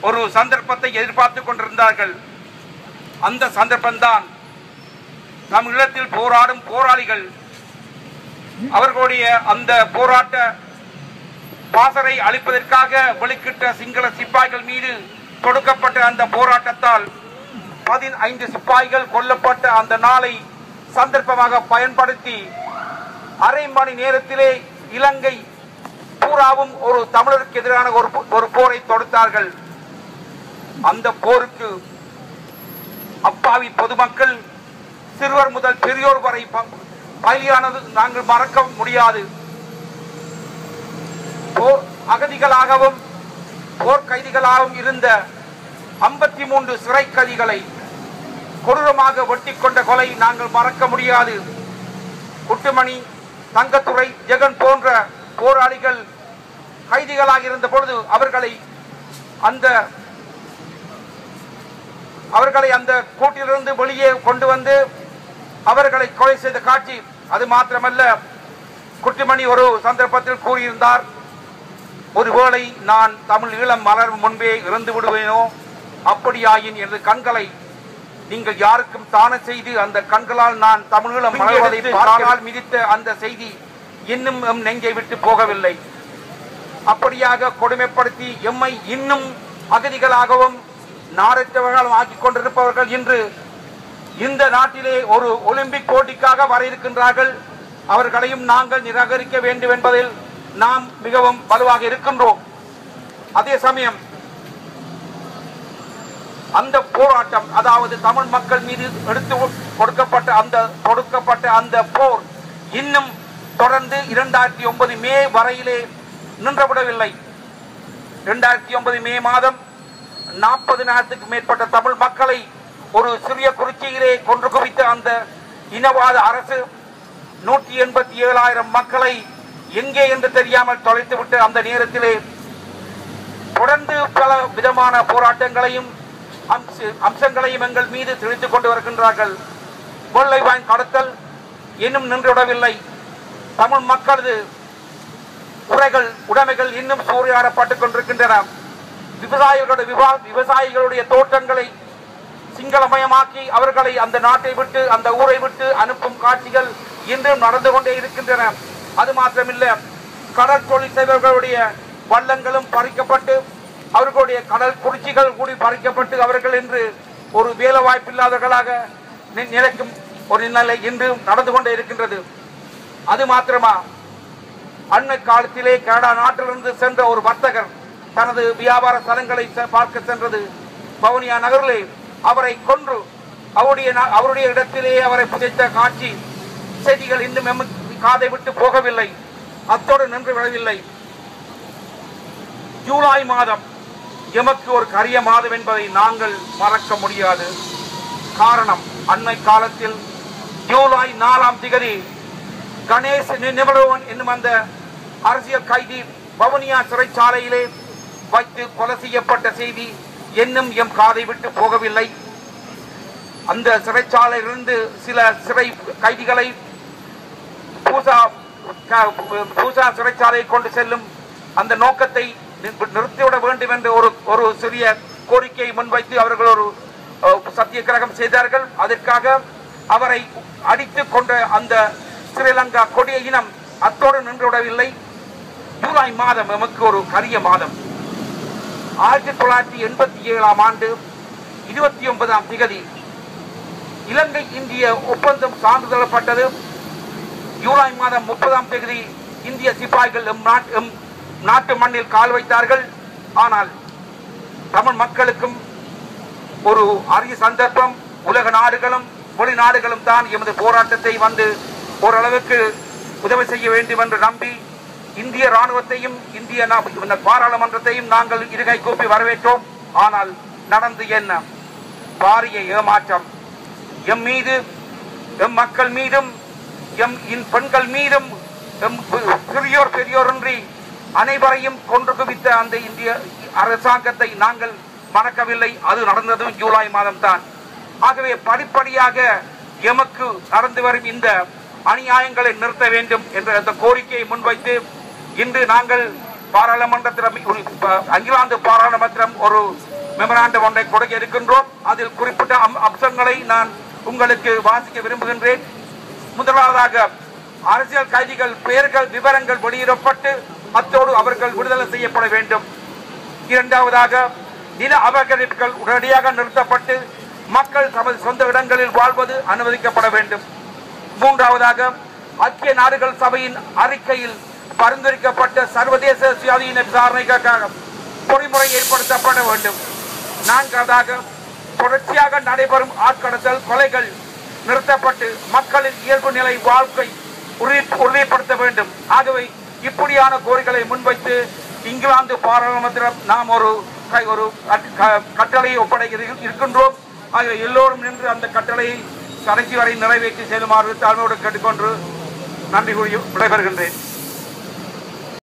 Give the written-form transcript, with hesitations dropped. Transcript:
ஒரு சந்தர்ப்பத்தை எதிர்பார்த்து கொண்டிருந்தார்கள். அந்த சந்தர்ப்பம்தான் தமிழீழத்தில் போராடும் போராளிகள் அவர்களுடைய அந்த போராட்ட பாசறை அளிப்பதற்காக வெளிக்கிட்ட சிங்கள சிப்பாய்கள் மீது தொடுக்கப்பட்ட அந்த போராட்டத்தால் 15 சிப்பாய்கள் கொல்லப்பட்ட அந்த நாளை சந்தர்ப்பமாக பயன்படுத்தி அரை மணி நேரத்திலே இலங்கை பூராவும் ஒரு தமிழருக்கு எதிரான ஒரு போரை தொடுத்தார்கள். அந்த போருக்கு அப்பாவி பொதுமக்கள் சிறுவர் முதல் பெரியோர் வரை பலியானது நாங்கள் மறக்க முடியாது. அகதிகளாகவும் போர் கைதிகளாகவும் இருந்த 53 சிறை கைதிகளை கொடூரமாக வெட்டி கொண்ட கொலை நாங்கள் மறக்க முடியாது. குட்டுமணி, தங்கத்துறை, ஜெகன் போன்ற போராளிகள் கைதிகளாக இருந்த பொழுது அவர்களை அந்த கூட்டிலிருந்து வெளியே கொண்டு வந்து அவர்களை கொலை செய்த காட்சி. அது மாத்திரமல்ல, குட்டுமணி ஒரு சந்தர்ப்பத்தில் கூறியிருந்தார், ஒருவேளை நான் தமிழ் ஈழம் மலரும் முன்பே இறந்து விடுவேனோ, அப்படியாயின் எனது கண்களை நீங்கள் யாருக்கும் தான செய்து அந்த கண்களால் நான் தமிழீழம் மலர்வதை காலால் மிதித்த அந்த செய்தி இன்னும் எம் நெஞ்சை விட்டு போகவில்லை. அப்படியாக கொடுமைப்படுத்தி எம்மை இன்னும் அகதிகளாகவும் நாடற்றவர்களும் ஆக்கிக் கொண்டிருப்பவர்கள் இன்று இந்த நாட்டிலே ஒரு ஒலிம்பிக் போட்டிக்காக வர இருக்கின்றார்கள். அவர்களையும் நாங்கள் நிராகரிக்க வேண்டும் என்பதில் நாம் மிகவும் வலுவாக இருக்கின்றோம். அதே சமயம் அந்த போராட்டம், அதாவது தமிழ் மக்கள் மீது எடுத்து கொடுக்கப்பட்ட அந்த போர் இன்னும் தொடர்ந்து 2009 மே வரையிலே நின்றுவிடவில்லை. 2009 மே மாதம் 40,000க்கு மேற்பட்ட தமிழ் மக்களை ஒரு சிறிய குறிச்சியிலே கொன்று குவித்த அந்த இனவாத அரசு 187,000 மக்களை எங்கே என்று தெரியாமல் தொலைத்துவிட்டு அந்த நேரத்திலே தொடர்ந்து பல விதமான போராட்டங்களையும் அம்சங்களையும் எங்கள் மீது திணித்துக் கொண்டு வருகின்றார்கள். கொள்ளை வாங்கி கடத்தல் இன்னும் நின்றுவிடவில்லை. தமிழ் மக்களது உடைமைகள் இன்னும் சூறையாடப்பட்டுக் கொண்டிருக்கின்றன. விவசாயிகளுடைய தோட்டங்களை சிங்களமயமாக்கி அவர்களை அந்த நாட்டை விட்டு அந்த ஊரை விட்டு அனுப்பும் காட்சிகள் இன்றும் நடந்து கொண்டே இருக்கின்றன. அது மாத்திரமில்ல, கடல் தொழில் செய்பவர்களுடைய வள்ளங்களும் பறிக்கப்பட்டு அவர்களுடைய கடல் குறிச்சிகள் கூடி பறிக்கப்பட்டு அவர்கள் இன்று ஒரு வேலை வாய்ப்பில்லாதவர்களாக நிலைக்கும் ஒரு நிலை இன்று நடந்து கொண்டே இருக்கின்றது. அது மாத்திரமா, அண்மை காலத்திலே கனடா நாட்டிலிருந்து சென்ற ஒரு வர்த்தகர் தனது வியாபார ஸ்தலங்களை பார்க்க சென்றது வவுனியா நகரிலே அவரை கொன்று அவருடைய இடத்திலே அவரை புதைத்த காட்சி செய்திகள் இன்னும் காதை விட்டு போகவில்லை. அத்தோடு நின்று விடவில்லை. ஜூலை மாதம் எமக்கு ஒரு கரிய மாதம் என்பதை நாங்கள் மறக்க முடியாது. காரணம், அண்மை காலத்தில் ஜூலை 4ஆம் திகதி கணேஷ் நிமலோவன் என்னும் அந்த அரசியல் கைதி வவுனியா சிறைச்சாலையிலே வைத்து கொலை செய்யப்பட்ட செய்தி இன்னும் எம் காதை விட்டு போகவில்லை. அந்த சிறைச்சாலையிலிருந்து சில சிறை கைதிகளை பூசா சிறைச்சாலையை கொண்டு செல்லும் அந்த நோக்கத்தை நிறுத்திவிட வேண்டும் என்று ஒரு சிறிய கோரிக்கையை முன்வைத்து அவர்கள் ஒரு சத்தியகிரகம் செய்தார்கள். அதற்காக அவரை அடித்து கொண்ட அந்த ஸ்ரீலங்கா கொடிய இனம் அத்தோடு நின்றுவிடவில்லை. ஜூலை மாதம் நமக்கு ஒரு கரிய மாதம். 1987ஆம் ஆண்டு 29ஆம் திகதி இலங்கை இந்திய ஒப்பந்தம் சான்றிதழப்பட்டது. ஜூலை மாதம் 30ஆம் தேதி இந்திய சிப்பாய்கள் நாட்டு மண்ணில் கால் வைத்தார்கள். ஆனால் தமிழ் மக்களுக்கும் ஒரு அரிய சந்தர்ப்பம். உலக நாடுகளும் வெளிநாடுகளும் தான் எமது போராட்டத்தை வந்து ஓரளவுக்கு உதவி செய்ய வேண்டும் என்று நம்பி இந்திய ராணுவத்தையும் இந்திய பாராளுமன்றத்தையும் நாங்கள் இருகை கூப்பி வரவேற்றோம். ஆனால் நடந்து என்ன? பாரிய ஏமாற்றம். எம் மீது, எம் மக்கள் மீதும், எம் பெண்கள் மீதும், எம் சிறியோர் பெரியோரின்றி அனைவரையும் கொன்று குவித்த அந்த இந்திய அரசாங்கத்தை நாங்கள் மறக்கவில்லை. அது நடந்ததும் ஜூலை மாதம் தான். ஆகவே படிப்படியாக எமக்கு நடந்து வரும் இந்த அநியாயங்களை நிறுத்த வேண்டும் என்ற அந்த கோரிக்கையை முன்வைத்து இன்று நாங்கள் பாராளுமன்றத்தில், அகிலாந்து பாராளுமன்றம் ஒரு மெமராண்டம் ஒன்றை கொடுக்க இருக்கின்றோம். அதில் குறிப்பிட்ட அம்சங்களை நான் உங்களுக்கு வாசிக்க விரும்புகின்றேன். முதலாவதாக, அரசியல் கைதிகள் பெயர்கள் விவரங்கள் வெளியிடப்பட்டு அத்தோடு அவர்கள் விடுதலை செய்யப்பட வேண்டும். இரண்டாவதாக, நில அபகரிப்புகள் உடனடியாக நிறுத்தப்பட்டு மக்கள் தமது சொந்த இடங்களில் வாழ்வது அனுமதிக்கப்பட வேண்டும். மூன்றாவதாக, ஐக்கிய நாடுகள் சபையின் அறிக்கையில் பரிந்துரைக்கப்பட்ட சர்வதேச சுயாதீன விசாரணைக்காக பொறிமுறை ஏற்படுத்தப்பட வேண்டும். நான்காவதாக, தொடர்ச்சியாக நடைபெறும் ஆட்கடத்தல் கொலைகள் நிறுத்தப்பட்டு மக்களின் இயல்பு நிலை வாழ்க்கை உறுதிப்படுத்த வேண்டும். ஆகவே இப்படியான கோரிக்கைகளை முன்வைத்து இங்கிலாந்து பாராளுமன்றத்தில் நாம் ஒரு கட்டளையை ஒப்படைக்க இருக்கின்றோம். ஆகவே எல்லோரும் நின்று அந்த கட்டளையை கடைசி வரை நிறைவேற்றி செல்லுமாறு தாழ்மையோடு கேட்டுக்கொண்டு நன்றி கூறி விடைபெறுகின்றேன்.